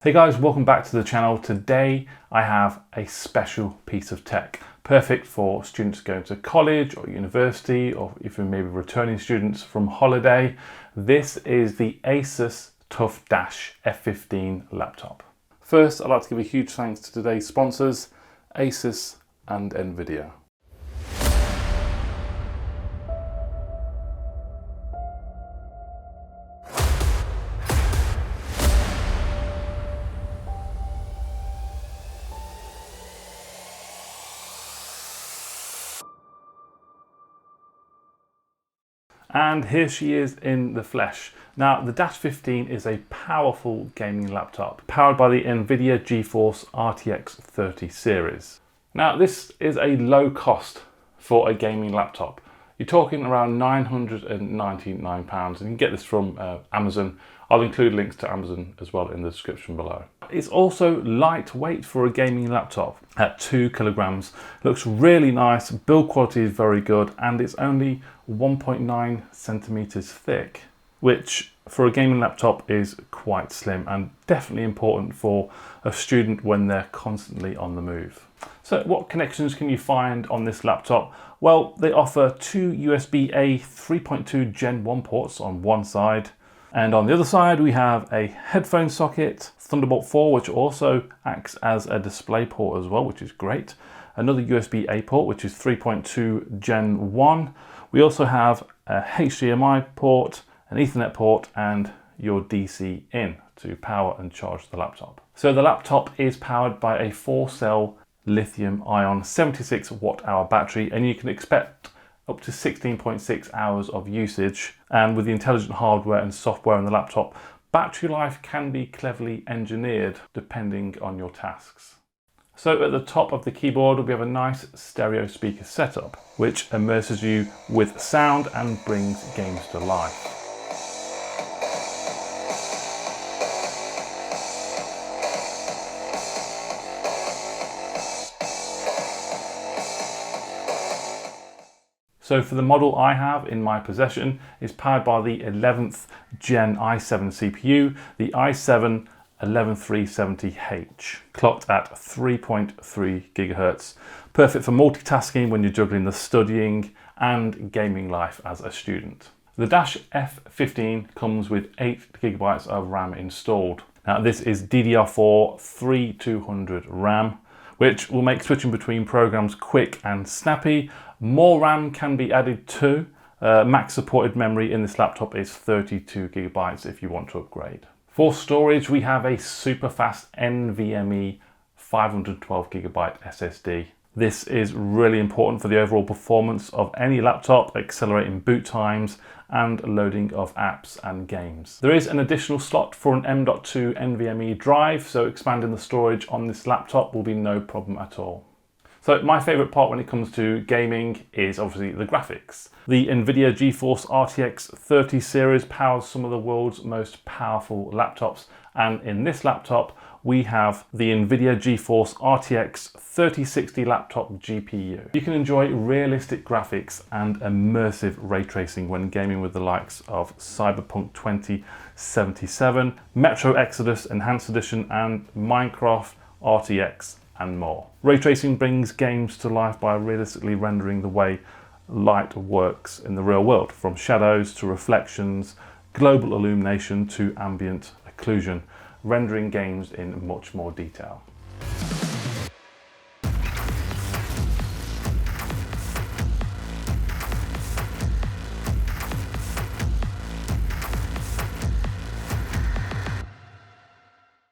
Hey guys, welcome back to the channel. Today I have a special piece of tech, perfect for students going to college or university, or if you're maybe returning students from holiday. This is the ASUS TUF F15 laptop. First, I'd like to give a huge thanks to today's sponsors, ASUS and nvidia. And here she is in the flesh. Now, the Dash 15 is a powerful gaming laptop powered by the nvidia GeForce RTX 30 series. Now, this is a low cost for a gaming laptop. You're talking around £999, and you can get this from Amazon. I'll include links to Amazon as well in the description below. It's also lightweight for a gaming laptop at 2 kilograms. Looks really nice, build quality is very good, and it's only 1.9 centimeters thick, which for a gaming laptop is quite slim and definitely important for a student when they're constantly on the move. So what connections can you find on this laptop? Well, they offer two USB-A 3.2 Gen 1 ports on one side, and on the other side we have a headphone socket, Thunderbolt 4, which also acts as a display port as well, which is great. Another USB-A port, which is 3.2 Gen 1. We also have a HDMI port, an Ethernet port, and your DC in to power and charge the laptop. So the laptop is powered by a 4-cell lithium-ion 76 watt-hour battery, and you can expect up to 16.6 hours of usage. And with the intelligent hardware and software on the laptop, battery life can be cleverly engineered depending on your tasks. So at the top of the keyboard we have a nice stereo speaker setup, which immerses you with sound and brings games to life. So for the model I have in my possession, is powered by the 11th Gen i7 CPU, the i7 11370H, clocked at 3.3 gigahertz. Perfect for multitasking when you're juggling the studying and gaming life as a student. The Dash F15 comes with 8 gigabytes of RAM installed. Now this is DDR4 3200 RAM, which will make switching between programs quick and snappy. More RAM can be added too. Max supported memory in this laptop is 32 gigabytes if you want to upgrade. For storage, we have a super fast NVMe 512 gigabyte SSD. This is really important for the overall performance of any laptop, accelerating boot times and loading of apps and games. There is an additional slot for an M.2 NVMe drive, so expanding the storage on this laptop will be no problem at all. So my favorite part when it comes to gaming is obviously the graphics. The nvidia GeForce RTX 30 series powers some of the world's most powerful laptops, and in this laptop we have the nvidia GeForce RTX 3060 laptop GPU. You can enjoy realistic graphics and immersive ray tracing when gaming with the likes of Cyberpunk 2077, Metro Exodus Enhanced Edition, and Minecraft RTX, and more. Ray tracing brings games to life by realistically rendering the way light works in the real world, from shadows to reflections, global illumination to ambient occlusion, rendering games in much more detail.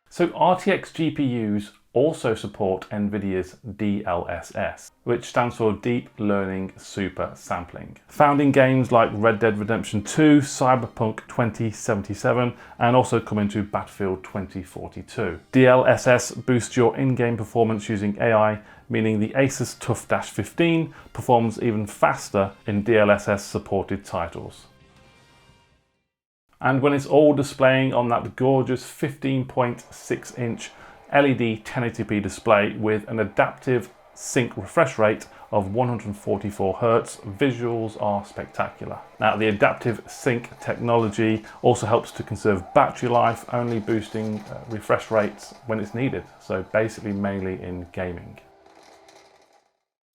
So RTX GPUs also support NVIDIA's DLSS, which stands for Deep Learning Super Sampling, found in games like Red Dead Redemption 2, Cyberpunk 2077, and also coming to Battlefield 2042. DLSS boosts your in-game performance using AI, meaning the ASUS TUF F15 performs even faster in DLSS supported titles. And when it's all displaying on that gorgeous 15.6 inch LED 1080p display with an adaptive sync refresh rate of 144 Hz. Visuals are spectacular. Now, the adaptive sync technology also helps to conserve battery life, only boosting refresh rates when it's needed. So basically mainly in gaming.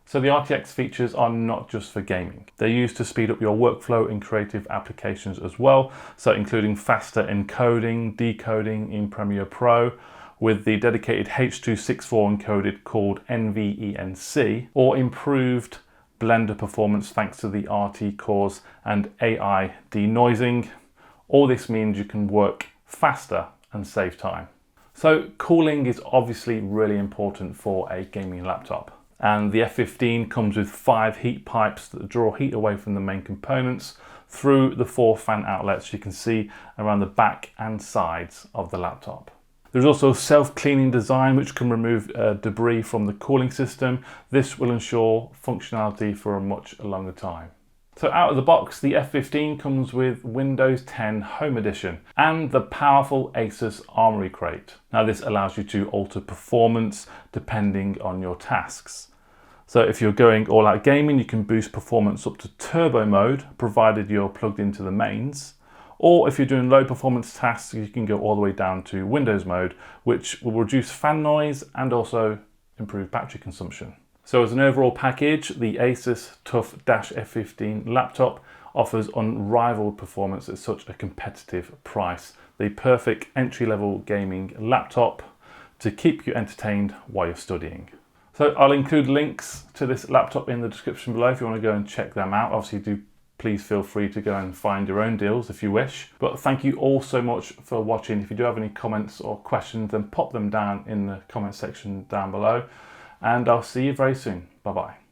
So the RTX features are not just for gaming. They're used to speed up your workflow in creative applications as well. So including faster encoding, decoding in Premiere Pro, with the dedicated H.264 encoded called NVENC, or improved Blender performance thanks to the RT cores and AI denoising. All this means you can work faster and save time. So cooling is obviously really important for a gaming laptop. And the F15 comes with 5 heat pipes that draw heat away from the main components through the 4 fan outlets you can see around the back and sides of the laptop. There's also a self-cleaning design which can remove debris from the cooling system. This will ensure functionality for a much longer time. So out of the box, the F15 comes with Windows 10 Home Edition and the powerful ASUS Armoury Crate. Now this allows you to alter performance depending on your tasks. So if you're going all out gaming, you can boost performance up to turbo mode, provided you're plugged into the mains. Or if you're doing low performance tasks, you can go all the way down to Windows mode, which will reduce fan noise and also improve battery consumption. So as an overall package, the ASUS TUF F15 laptop offers unrivaled performance at such a competitive price. The perfect entry-level gaming laptop to keep you entertained while you're studying. So I'll include links to this laptop in the description below if you want to go and check them out. Obviously, please feel free to go and find your own deals if you wish. But thank you all so much for watching. If you do have any comments or questions, then pop them down in the comment section down below. And I'll see you very soon. Bye-bye.